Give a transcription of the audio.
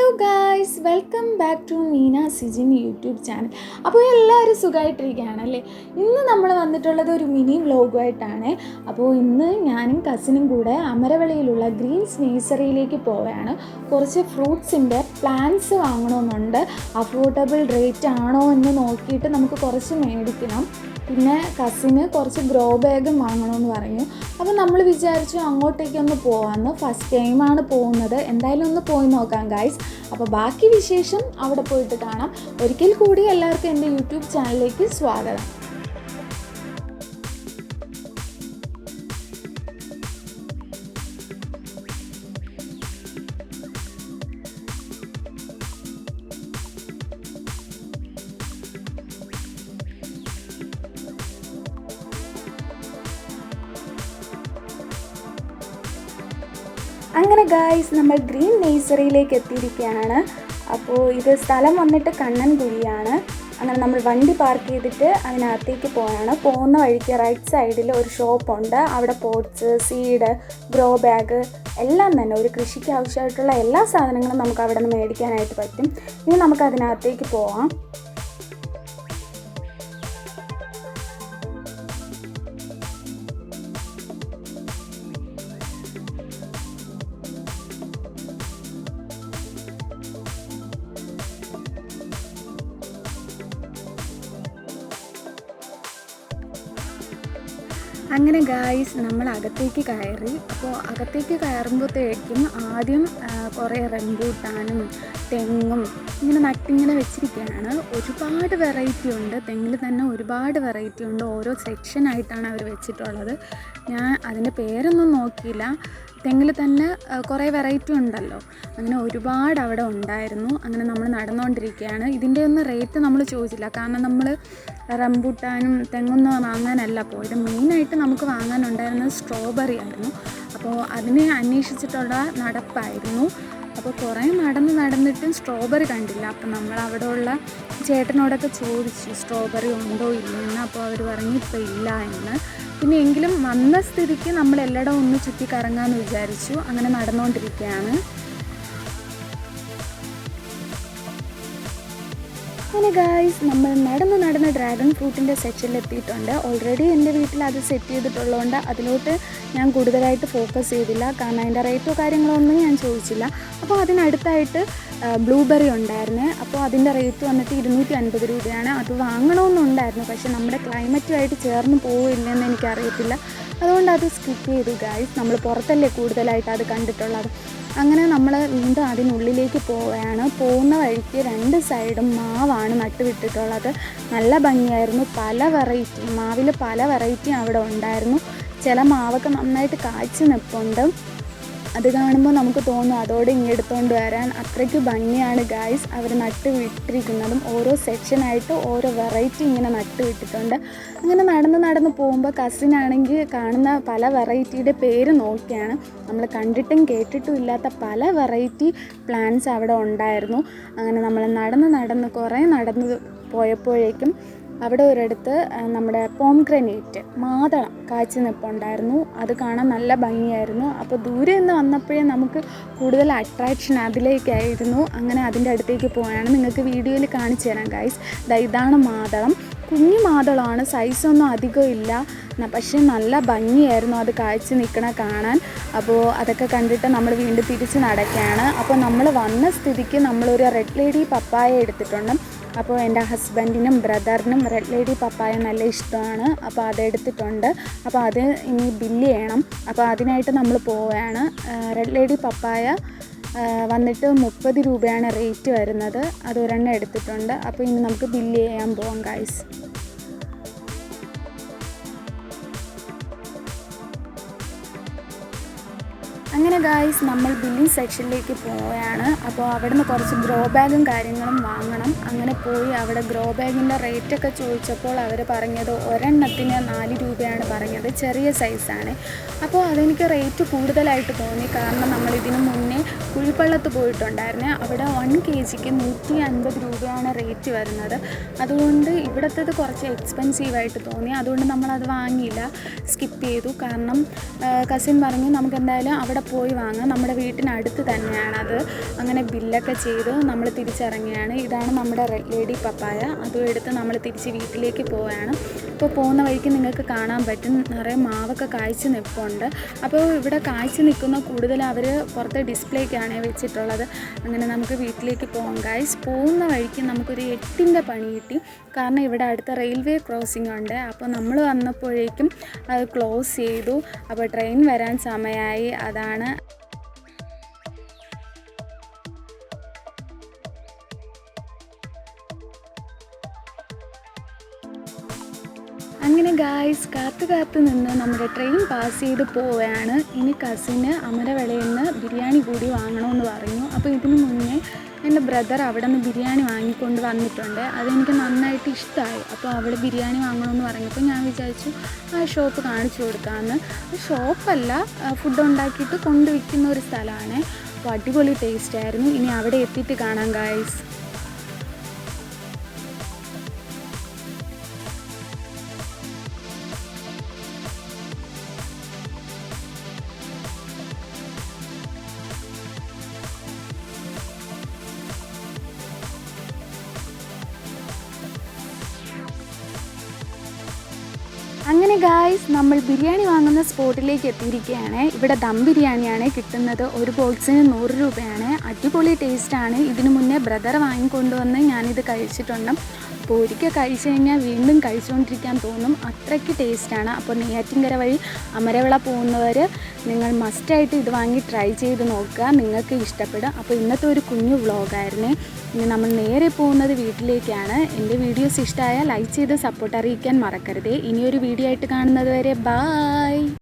Hello guys, welcome back to Meena Sijin YouTube channel. അപ്പോൾ എല്ലാവരും സുഖമായിട്ടിരിക്കുകയാണല്ലേ. ഇന്ന് നമ്മൾ വന്നിട്ടുള്ളത് ഒരു മിനി വ്ലോഗുമായിട്ടാണ്. അപ്പോൾ ഇന്ന് ഞാനും കസിനും കൂടെ അമരവള്ളിയിലുള്ള ഗ്രീൻസ് നേഴ്സറിയിലേക്ക് പോവുകയാണ്. കുറച്ച് ഫ്രൂട്ട്സിൻ്റെ പ്ലാന്റ്സ് വാങ്ങണമെന്നുണ്ട്. അഫോർഡബിൾ റേറ്റ് ആണോ എന്ന് നോക്കിയിട്ട് നമുക്ക് കുറച്ച് മേടിക്കണം. പിന്നെ കസിന് കുറച്ച് ഗ്രോ ബാഗും വാങ്ങണമെന്ന് പറഞ്ഞു. അപ്പോൾ നമ്മൾ വിചാരിച്ചു അങ്ങോട്ടേക്കൊന്ന് പോകാമെന്ന്. ഫസ്റ്റ് ടൈമാണ് പോകുന്നത്. എന്തായാലും ഒന്ന് പോയി നോക്കാം ഗൈസ്. അപ്പോൾ ബാക്കി വിശേഷം അവിടെ പോയിട്ട് കാണാം. ഒരിക്കൽ കൂടി എല്ലാവർക്കും എൻ്റെ യൂട്യൂബ് ചാനലിലേക്ക് സ്വാഗതം. അങ്ങനെ ഗായ്സ്, നമ്മൾ ഗ്രീൻ നേഴ്സറിയിലേക്ക് എത്തിയിരിക്കുകയാണ്. അപ്പോൾ ഇത് സ്ഥലം വന്നിട്ട് കണ്ണൻകുഴിയാണ്. അങ്ങനെ നമ്മൾ വണ്ടി പാർക്ക് ചെയ്തിട്ട് അതിനകത്തേക്ക് പോയാണ്. പോകുന്ന വഴിക്ക് റൈറ്റ് സൈഡിൽ ഒരു ഷോപ്പുണ്ട്. അവിടെ പോട്ട്സ്, സീഡ്, ഗ്രോ ബാഗ് എല്ലാം തന്നെ ഒരു കൃഷിക്ക് ആവശ്യമായിട്ടുള്ള എല്ലാ സാധനങ്ങളും നമുക്ക് അവിടെ നിന്ന് മേടിക്കാനായിട്ട് പറ്റും. ഇനി നമുക്ക് അതിനകത്തേക്ക് പോവാം. അങ്ങനെ ഗായ്സ്, നമ്മൾ അകത്തേക്ക് കയറി. അപ്പോൾ അകത്തേക്ക് കയറുമ്പോഴത്തേക്കും ആദ്യം കുറേ റംബൂട്ടാനും തെങ്ങും ഇങ്ങനെ നട്ടിങ്ങനെ വെച്ചിരിക്കുകയാണ്. ഒരുപാട് വെറൈറ്റി ഉണ്ട്. തെങ്ങിൽ തന്നെ ഒരുപാട് വെറൈറ്റി ഉണ്ട്. ഓരോ സെക്ഷനായിട്ടാണ് അവർ വെച്ചിട്ടുള്ളത്. ഞാൻ അതിൻ്റെ പേരൊന്നും നോക്കിയില്ല. തെങ്ങിൽ തന്നെ കുറേ വെറൈറ്റി ഉണ്ടല്ലോ. അങ്ങനെ ഒരുപാട് അവിടെ ഉണ്ടായിരുന്നു. അങ്ങനെ നമ്മൾ നടന്നുകൊണ്ടിരിക്കുകയാണ്. ഇതിൻ്റെ ഒന്നും റേറ്റ് നമ്മൾ ചോദിച്ചില്ല, കാരണം നമ്മൾ റംബൂട്ടാനും തെങ്ങൊന്നും വാങ്ങാനല്ല പോയത്. മെയിനായിട്ട് നമുക്ക് വാങ്ങാനുണ്ടായിരുന്നത് സ്ട്രോബെറി ആയിരുന്നു. അപ്പോൾ അതിനെ അന്വേഷിച്ചിട്ടുള്ള നടപ്പായിരുന്നു. അപ്പോൾ കുറേ നടന്നിട്ടും സ്ട്രോബെറി കണ്ടില്ല. അപ്പോൾ നമ്മൾ അവിടെ ഉള്ള ചേട്ടനോടൊക്കെ ചോദിച്ചു സ്ട്രോബെറി ഉണ്ടോ ഇല്ലെന്ന്. അപ്പോൾ അവർ പറഞ്ഞു ഇപ്പോൾ ഇല്ല എന്ന്. പിന്നെ എങ്കിലും വന്ന സ്ഥിതിക്ക് നമ്മൾ എല്ലായിടവും ഒന്ന് ചുറ്റി കറങ്ങാമെന്ന് വിചാരിച്ചു. അങ്ങനെ നടന്നുകൊണ്ടിരിക്കുകയാണ്. അങ്ങനെ ഗായ്സ്, നമ്മൾ നടന്ന് ഡ്രാഗൺ ഫ്രൂട്ടിൻ്റെ സെക്ഷനിൽ എത്തിയിട്ടുണ്ട്. ഓൾറെഡി എൻ്റെ വീട്ടിൽ അത് സെറ്റ് ചെയ്തിട്ടുള്ളതുകൊണ്ട് അതിലോട്ട് ഞാൻ കൂടുതലായിട്ട് ഫോക്കസ് ചെയ്തില്ല, കാരണം അതിൻ്റെ റേറ്റോ കാര്യങ്ങളോ ഒന്നും ഞാൻ ചോദിച്ചില്ല. അപ്പോൾ അതിനടുത്തായിട്ട് ബ്ലൂബെറി ഉണ്ടായിരുന്നു. അപ്പോൾ അതിൻ്റെ റേറ്റ് വന്നിട്ട് 250 രൂപയാണ്. അത് വാങ്ങണമെന്നുണ്ടായിരുന്നു, പക്ഷേ നമ്മുടെ ക്ലൈമറ്റുമായിട്ട് ചേർന്ന് പോവില്ലെന്ന് എനിക്കറിയത്തില്ല. അതുകൊണ്ട് അത് സ്കിപ്പ് ചെയ്തു ഗായ്സ്. നമ്മൾ പുറത്തല്ലേ കൂടുതലായിട്ട് അത് കണ്ടിട്ടുള്ളത്. അങ്ങനെ നമ്മൾ വീണ്ടും അതിനുള്ളിലേക്ക് പോവുകയാണ്. പോകുന്ന വഴിക്ക് രണ്ട് സൈഡും മാവാണ് നട്ടുവിട്ടിട്ടുള്ളത്. നല്ല ഭംഗിയായിരുന്നു. മാവിൽ പല വെറൈറ്റിയും അവിടെ ഉണ്ടായിരുന്നു. ചില മാവൊക്കെ നന്നായിട്ട് കായ്ച്ച് നിൽപ്പുണ്ട്. അത് കാണുമ്പോൾ നമുക്ക് തോന്നും അതോടെ ഇങ്ങെടുത്തുകൊണ്ട് വരാൻ. അത്രയ്ക്ക് ഭംഗിയാണ് ഗായ്സ് അവർ നട്ട് വിട്ടിരിക്കുന്നതും. ഓരോ സെക്ഷനായിട്ട് ഓരോ വെറൈറ്റി ഇങ്ങനെ നട്ട് വിട്ടിട്ടുണ്ട്. അങ്ങനെ നടന്ന് പോകുമ്പോൾ കസിനാണെങ്കിൽ കാണുന്ന പല വെറൈറ്റിയുടെ പേര് നോക്കിയാണ്. നമ്മൾ കണ്ടിട്ടും കേട്ടിട്ടും ഇല്ലാത്ത പല വെറൈറ്റി പ്ലാന്റ്സ് അവിടെ ഉണ്ടായിരുന്നു. അങ്ങനെ നമ്മൾ നടന്ന് കുറേ നടന്ന് പോയപ്പോഴേക്കും അവിടെ ഒരിടത്ത് നമ്മുടെ പോംഗ്രനേറ്റ് മാതളം കാഴ്ച നിൽപ്പുണ്ടായിരുന്നു. അത് കാണാൻ നല്ല ഭംഗിയായിരുന്നു. അപ്പോൾ ദൂരെ നിന്ന് വന്നപ്പോഴേ നമുക്ക് കൂടുതൽ അട്രാക്ഷൻ അതിലേക്കായിരുന്നു. അങ്ങനെ അതിൻ്റെ അടുത്തേക്ക് പോയാണ്. നിങ്ങൾക്ക് വീഡിയോയിൽ കാണിച്ചു തരാം ഗൈസ്. ഇതാണ് മാതളം. കുഞ്ഞു മാതളമാണ്, സൈസൊന്നും അധികം ഇല്ല, പക്ഷേ നല്ല ഭംഗിയായിരുന്നു അത് കാഴ്ച നിൽക്കണ കാണാൻ. അപ്പോൾ അതൊക്കെ കണ്ടിട്ട് നമ്മൾ വീണ്ടും തിരിച്ച് നടക്കുകയാണ്. അപ്പോൾ നമ്മൾ വന്ന സ്ഥിതിക്ക് നമ്മളൊരു റെഡ് ലേഡി പപ്പായ എടുത്തിട്ടുണ്ട്. അപ്പോൾ എൻ്റെ ഹസ്ബൻഡിനും ബ്രദറിനും റെഡ് ലേഡി പപ്പായ നല്ല ഇഷ്ടമാണ്. അപ്പോൾ അതെടുത്തിട്ടുണ്ട്. അപ്പോൾ അത് ഇനി ബില്ല് ചെയ്യണം. അപ്പോൾ അതിനായിട്ട് നമ്മൾ പോവുകയാണ്. റെഡ് ലേഡി പപ്പായ വന്നിട്ട് 30 രൂപയാണ് റേറ്റ് വരുന്നത്. അത് ഒരെണ്ണം എടുത്തിട്ടുണ്ട്. അപ്പോൾ ഇനി നമുക്ക് ബില്ല് ചെയ്യാൻ പോവാം ഗൈസ്. അങ്ങനെ ഗായ്സ്, നമ്മൾ ബില്ലിംഗ് സെക്ഷനിലേക്ക് പോവുകയാണ്. അപ്പോൾ അവിടുന്ന് കുറച്ച് ഗ്രോ ബാഗും കാര്യങ്ങളും വാങ്ങണം. അങ്ങനെ പോയി അവിടെ ഗ്രോ ബാഗിൻ്റെ റേറ്റൊക്കെ ചോദിച്ചപ്പോൾ അവർ പറഞ്ഞത് ഒരെണ്ണത്തിന് 4 രൂപയാണ് പറഞ്ഞത്. ചെറിയ സൈസാണ്. അപ്പോൾ അതെനിക്ക് റേറ്റ് കൂടുതലായിട്ട് തോന്നി, കാരണം നമ്മളിതിന് മുന്നേ കുഴിപ്പള്ളത്ത് പോയിട്ടുണ്ടായിരുന്നേ. അവിടെ 1 kgക്ക് 150 രൂപയാണ് റേറ്റ് വരുന്നത്. അതുകൊണ്ട് ഇവിടുത്തേത് കുറച്ച് എക്സ്പെൻസീവായിട്ട് തോന്നി. അതുകൊണ്ട് നമ്മളത് വാങ്ങിയില്ല, സ്കിപ്പ് ചെയ്തു. കാരണം കസിൻ പറഞ്ഞു നമുക്ക് എന്തായാലും അവിടെ പോയി പോയി വാങ്ങാം. നമ്മുടെ വീട്ടിനടുത്ത് തന്നെയാണത്. അങ്ങനെ ബില്ലൊക്കെ ചെയ്ത് നമ്മൾ തിരിച്ചിറങ്ങിയാണ്. ഇതാണ് നമ്മുടെ റെഡ് ലേഡി പപ്പായ. അതും എടുത്ത് നമ്മൾ തിരിച്ച് വീട്ടിലേക്ക് പോവുകയാണ്. ഇപ്പോൾ പോകുന്ന വഴിക്ക് നിങ്ങൾക്ക് കാണാൻ പറ്റും നിറയെ മാവൊക്കെ കായ്ച്ച് നിൽപ്പുണ്ട്. അപ്പോൾ ഇവിടെ കായ്ച്ച് നിൽക്കുന്ന കൂടുതൽ അവർ പുറത്തെ ഡിസ്പ്ലേക്കാണ് വെച്ചിട്ടുള്ളത്. അങ്ങനെ നമുക്ക് വീട്ടിലേക്ക് പോകാം ഗൈസ്. പോകുന്ന വഴിക്ക് നമുക്കൊരു 8ൻ്റെ പണി കിട്ടി. കാരണം ഇവിടെ അടുത്ത റെയിൽവേ ക്രോസിംഗ് ഉണ്ട്. അപ്പോൾ നമ്മൾ വന്നപ്പോഴേക്കും അത് ക്ലോസ് ചെയ്തു. അപ്പോൾ ട്രെയിൻ വരാൻ സമയമായി. അതാണ് അങ്ങനെ ഗായ്സ് കാത്തു നിന്ന് നമ്മുടെ ട്രെയിൻ പാസ് ചെയ്ത് പോവുകയാണ്. ഇനി കസിന് അമരവിളയിൽ നിന്ന് ബിരിയാണി കൂടി വാങ്ങണമെന്ന് പറഞ്ഞു. അപ്പോൾ ഇതിനു മുന്നേ എൻ്റെ ബ്രദർ അവിടെ നിന്ന് ബിരിയാണി വാങ്ങിക്കൊണ്ട് വന്നിട്ടുണ്ട്. അതെനിക്ക് നന്നായിട്ട് ഇഷ്ടമായി. അപ്പോൾ അവൾ ബിരിയാണി വാങ്ങണമെന്ന് പറഞ്ഞപ്പോൾ ഞാൻ വിചാരിച്ചു ആ ഷോപ്പ് കാണിച്ചു കൊടുക്കാമെന്ന്. ഷോപ്പല്ല, ഫുഡ് ഉണ്ടാക്കിയിട്ട് കൊണ്ടുവിൽക്കുന്ന ഒരു സ്ഥലമാണ്. അപ്പോൾ അടിപൊളി ടേസ്റ്റായിരുന്നു. ഇനി അവിടെ എത്തിയിട്ട് കാണാം ഗായ്സ്. അങ്ങനെ ഗായ്സ് നമ്മൾ ബിരിയാണി വാങ്ങുന്ന സ്പോട്ടിലേക്ക് എത്തിയിരിക്കുകയാണ്. ഇവിടെ ദം ബിരിയാണിയാണ് കിട്ടുന്നത്. ഒരു ബോക്സിന് 100 രൂപയാണ്. അടിപൊളി ടേസ്റ്റാണ്. ഇതിനു മുന്നേ ബ്രദർ വാങ്ങിക്കൊണ്ടുവന്ന് ഞാനിത് കഴിച്ചിട്ടുണ്ട്. അപ്പോൾ ഒരിക്കൽ കഴിച്ചു കഴിഞ്ഞാൽ വീണ്ടും കഴിച്ചുകൊണ്ടിരിക്കാൻ തോന്നും. അത്രയ്ക്ക് ടേസ്റ്റാണ്. അപ്പോൾ നെയ്യാറ്റിൻകര വഴി അമരവിള പോകുന്നവർ നിങ്ങൾ മസ്റ്റായിട്ട് ഇത് വാങ്ങി ട്രൈ ചെയ്ത് നോക്കുക. നിങ്ങൾക്ക് ഇഷ്ടപ്പെടും. അപ്പോൾ ഇന്നത്തെ ഒരു കുഞ്ഞു വ്ളോഗായിരുന്നു. ഇനി നമ്മൾ നേരെ പോകുന്നത് വീട്ടിലേക്കാണ്. എൻ്റെ വീഡിയോസ് ഇഷ്ടമായാൽ ലൈക്ക് ചെയ്ത് സപ്പോർട്ട് അറിയിക്കാൻ മറക്കരുതേ. ഇനിയൊരു വീഡിയോ ആയിട്ട് കാണുന്നത് വരെ ബായ്.